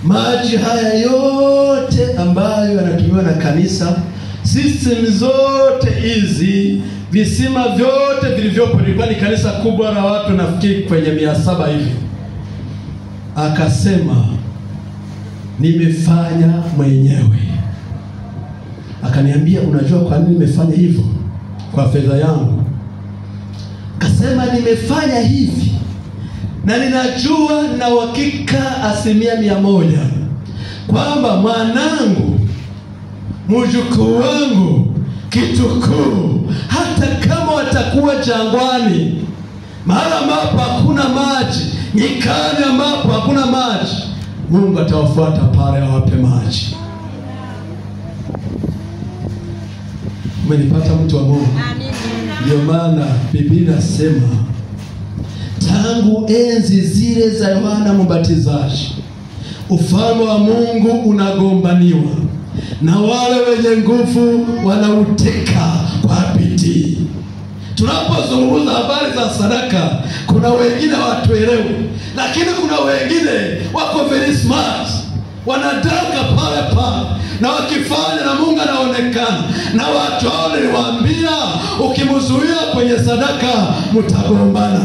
maji haya yote ambayo yanatumiwa na kanisa, system zote hizi, visima vyote vilivyopo, ilikuwa ni kanisa kubwa la watu nafikiri kwenye 700 hivi. Akasema nimefanya mwenyewe. Akaniambia, unajua kwa nini nimefanya hivyo? Kwa fedha yangu. Akasema nimefanya hivi na ninajua na uhakika 100% kwamba mwanangu, mjukuu wangu, kitukuu, hata kama watakuwa jangwani, mahali ambapo hakuna maji, nyikani ambapo hakuna maji, Mungu atawafuata pale awape maji. Umenipata mtu wa Mungu? Ndio maana Biblia inasema tangu enzi zile za Yohana Mbatizaji, ufalme wa Mungu unagombaniwa na wale wenye nguvu wanauteka kwa bidii. Tunapozungumza habari za sadaka, kuna wengine hawatuelewi, lakini kuna wengine wako very smart, wanadaka pale pale, na wakifanya na Mungu anaonekana. Na watu hao niliwaambia, ukimzuia kwenye sadaka mtagombana.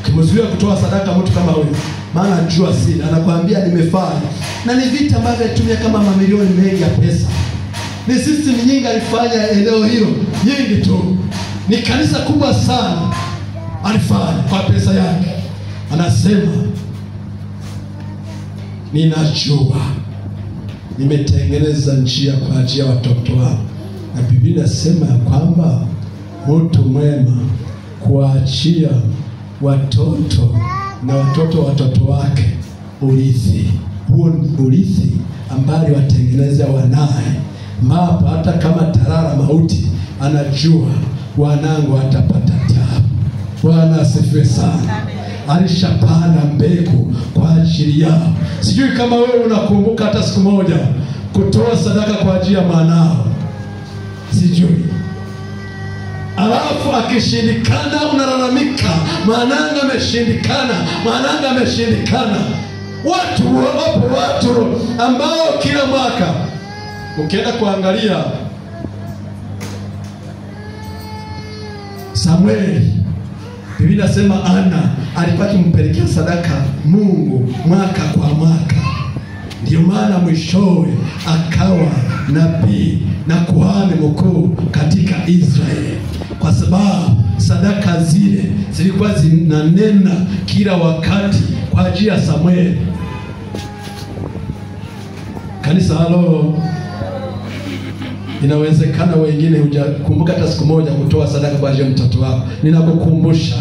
Ukimzuia kutoa sadaka mtu kama huyo, maana anajua siri, anakuambia nimefanya. Na ni vita ambavyo alitumia kama mamilioni mengi ya pesa. Ni system nyingi alifanya eneo hilo, nyingi tu. Ni kanisa kubwa sana alifanya kwa pesa yake. Anasema ninajua nimetengeneza njia kwa ajili ya watoto wangu. Na Biblia inasema ya kwamba mtu mwema kuachia watoto na watoto wake urithi. Huo urithi ambao watengeneza wanae, mapo hata kama tarara mauti, anajua wanangu atapata taabu. Bwana asifiwe sana. Alishapanda mbegu kwa ajili yao. Sijui kama wewe unakumbuka hata siku moja kutoa sadaka kwa ajili ya mwanao. Sijui. Alafu akishindikana unalalamika, mwanangu ameshindikana, mwanangu ameshindikana. Watu ambao kila mwaka ukienda kuangalia Samueli, Biblia inasema Ana alikuwa akimpelekea sadaka Mungu mwaka kwa mwaka. Ndio maana mwishowe akawa nabii na kuhani mkuu katika Israeli, kwa sababu sadaka zile zilikuwa zinanena kila wakati kwa ajili ya Samueli. Kanisa, halo. Inawezekana wengine hujakumbuka hata siku moja kutoa sadaka kwa ajili ya mtoto wako. Ninakukumbusha,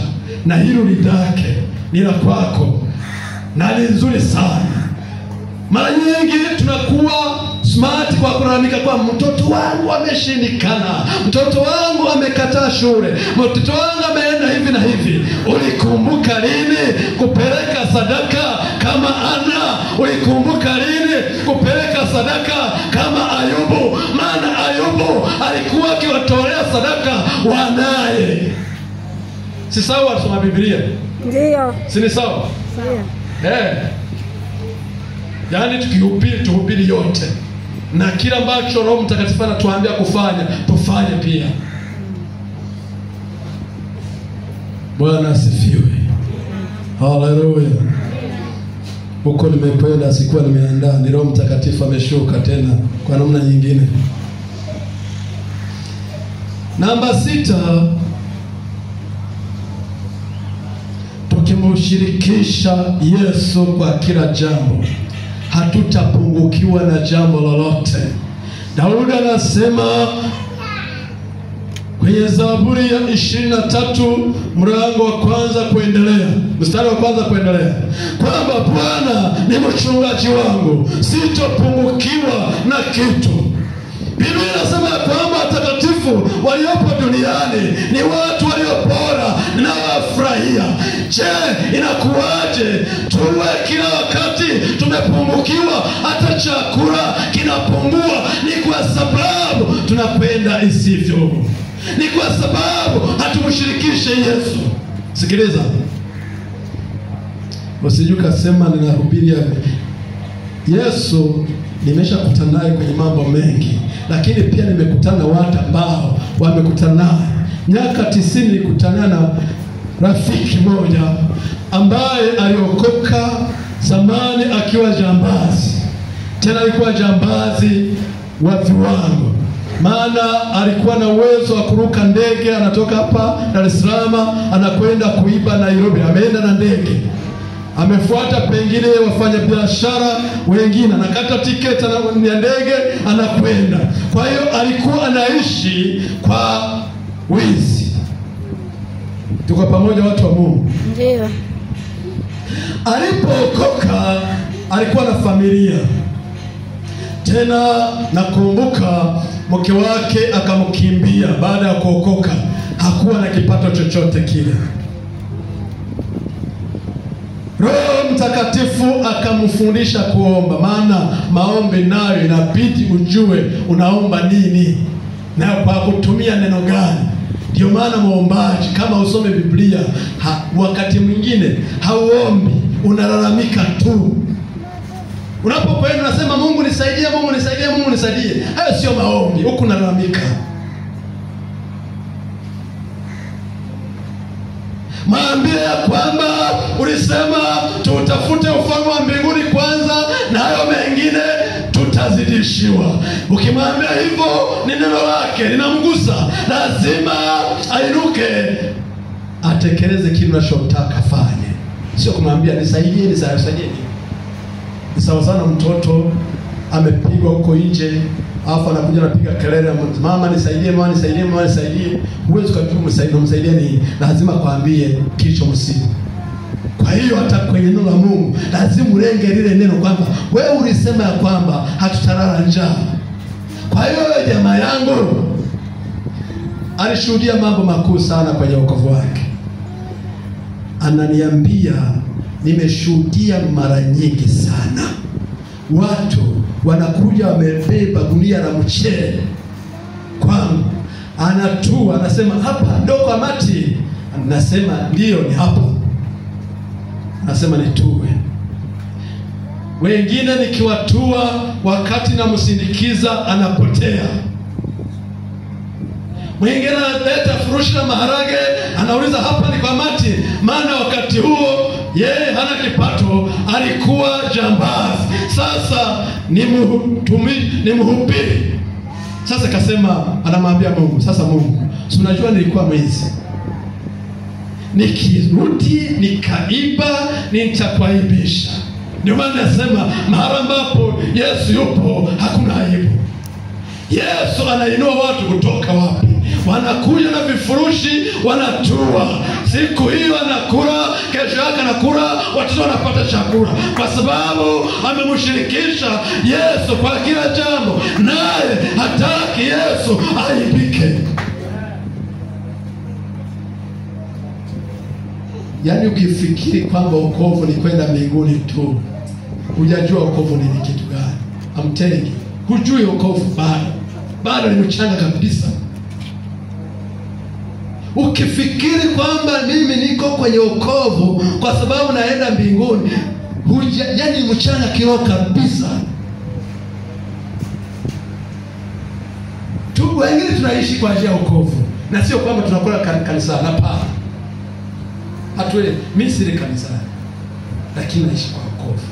na hilo lidake ni la kwako na ni nzuri sana. Mara nyingi tunakuwa smart kwa kulalamika kwa mtoto wangu ameshindikana, mtoto wangu amekataa shule, mtoto wangu ameenda hivi na hivi. Ulikumbuka lini kupeleka sadaka kama Ana? Ulikumbuka lini kupeleka sadaka kama Ayubu? Maana Ayubu alikuwa akiwatolea sadaka wanaye. Si sawa kusoma Biblia? Ndio. Si ni sawa? Ndio. Yaani tuhubiri yote. Na kila ambacho Roho Mtakatifu anatuambia kufanya, tufanye pia. Bwana asifiwe. Haleluya. Huko nimependa, sikuwa nimeandaa, ni Roho Mtakatifu ameshuka tena kwa namna nyingine. Namba 6, tukimshirikisha Yesu kwa kila jambo, hatutapungukiwa na jambo lolote. Daudi anasema kwenye Zaburi ya 23 mlango wa kwanza kuendelea, mstari wa kwanza kuendelea, kwamba Bwana ni mchungaji wangu, sitopungukiwa na kitu. Biblia inasema kwamba watakatifu waliopo duniani ni watu waliobora na wafurahia. Je, inakuwaje tuwe kila wakati tumepungukiwa, hata chakula kinapungua? Ni kwa sababu tunapenda isivyo. Ni kwa sababu hatumshirikishe Yesu. Sikiliza, usije ukasema ninahubiri Yesu nimeshakutana naye kwenye mambo mengi, lakini pia nimekutana na watu ambao wamekutana naye. Miaka 90 nilikutana na rafiki moja ambaye aliokoka zamani akiwa jambazi. Tena alikuwa jambazi wa viwango. Maana alikuwa na uwezo wa kuruka ndege, anatoka hapa Dar es Salaam anakwenda kuiba Nairobi, ameenda na ndege. Amefuata pengine wafanya biashara wengine, anakata tiketi ya ndege anakwenda. Kwa hiyo alikuwa anaishi kwa wizi. Tuko pamoja watu wa Mungu? Ndio. Alipookoka alikuwa na familia. Tena nakumbuka mke wake akamkimbia baada ya kuokoka. Hakuwa na kipato chochote kile. Roho Mtakatifu akamfundisha kuomba, maana maombi nayo inabidi ujue unaomba nini na kwa kutumia neno gani. Ndio maana muombaji kama usome Biblia wakati mwingine hauombi, unalalamika tu. Unapokwenda unasema Mungu nisaidie, Mungu nisaidie, Mungu nisaidie. Hayo sio maombi, huko unalalamika. Maambia ya kwamba ulisema tutafute ufalme wa mbinguni kwanza na hayo mengine tutazidishiwa. Ukimwambia hivyo ni neno lake linamgusa, lazima ainuke atekeleze kile unachotaka afanye. Sio kumwambia nisaidie, nisaidie. Ni sawa sana mtoto amepigwa huko nje, alafu anakuja anapiga kelele, mama nisaidie, mama nisaidie, mama nisaidie. Huwezi kumsaidia ni lazima kwambie kilichomsibu. Kwa hiyo hata kwenye neno la Mungu lazima ulenge lile neno kwamba wewe ulisema ya kwamba hatutalala njaa. Kwa hiyo jamaa yangu alishuhudia mambo makuu sana kwenye wokovu wake. Ananiambia nimeshuhudia mara nyingi sana watu wanakuja wamebeba gunia la mchele kwangu, anatua anasema hapa ndo kwa Mati. Anasema ndio ni hapa. Anasema nitue. Wengine nikiwatua wakati namsindikiza anapotea. Mwingine analeta furushi la maharage, anauliza hapa ni kwa Mati, maana wakati huo yeye hana kipato, alikuwa jambazi. Sasa ni mhubiri. Sasa kasema anamwambia Mungu, sasa Mungu, si unajua nilikuwa mwizi. Nikirudi nikaiba nitakuaibisha. Ndio maana nasema mahali ambapo Yesu yupo hakuna aibu. Yesu anainua watu kutoka wapi? Wanakuja na vifurushi, wanatua. Siku hiyo anakula, kesho yake anakula, watoto wanapata chakula. Kwa sababu amemshirikisha Yesu kwa kila jambo. Naye hataki Yesu aibike. Yaani ukifikiri kwamba wokovu ni kwenda mbinguni tu, hujajua wokovu ni kitu gani. I'm telling you, hujui wokovu bado ni mchanga kabisa. Ukifikiri kwamba mimi niko kwenye wokovu kwa sababu naenda mbinguni, yaani mchanga kiroho kabisa. Wengine tunaishi kwa ajili ya wokovu, na sio kwamba tunakula kanisani, hapana. Hatuele mimi si kanisani, lakini naishi kwa wokovu.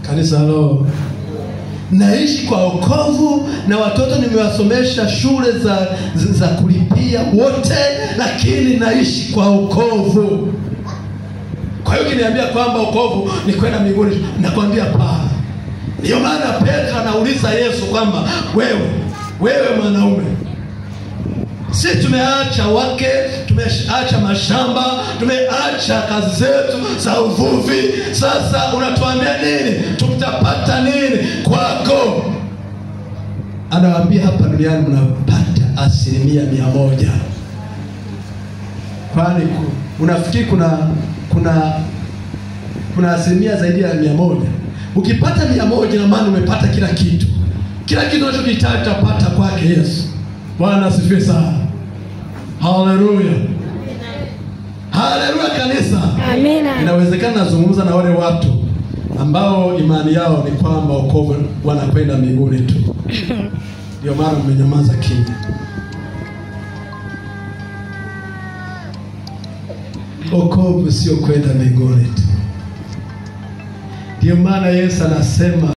Kanisa lo, naishi kwa wokovu, na watoto nimewasomesha shule za kulipia wote, lakini naishi kwa wokovu. Kwa hiyo kiniambia kwamba wokovu ni kwenda mbinguni, nakwambia hapana. Ndio maana Petro anauliza Yesu kwamba wewe mwanaume, sisi tumeacha wake, tumeacha mashamba, tumeacha kazi zetu za uvuvi. Sasa unatuambia nini? Tutapata nini kwako? Anawaambia hapa duniani mnapata 100%. Kwani unafikiri kuna asilimia zaidi ya 100? Ukipata 100 na maana umepata kila kitu. Kila kitu unachokihitaji utapata kwake Yesu. Bwana asifiwe sana. Haleluya. Haleluya kanisa. Amina. Inawezekana nazungumza na wale watu ambao imani yao ni kwamba wokovu wanakwenda mbinguni tu. Ndio maana mmenyamaza kimya. Wokovu sio kwenda mbinguni tu. Ndio maana Yesu anasema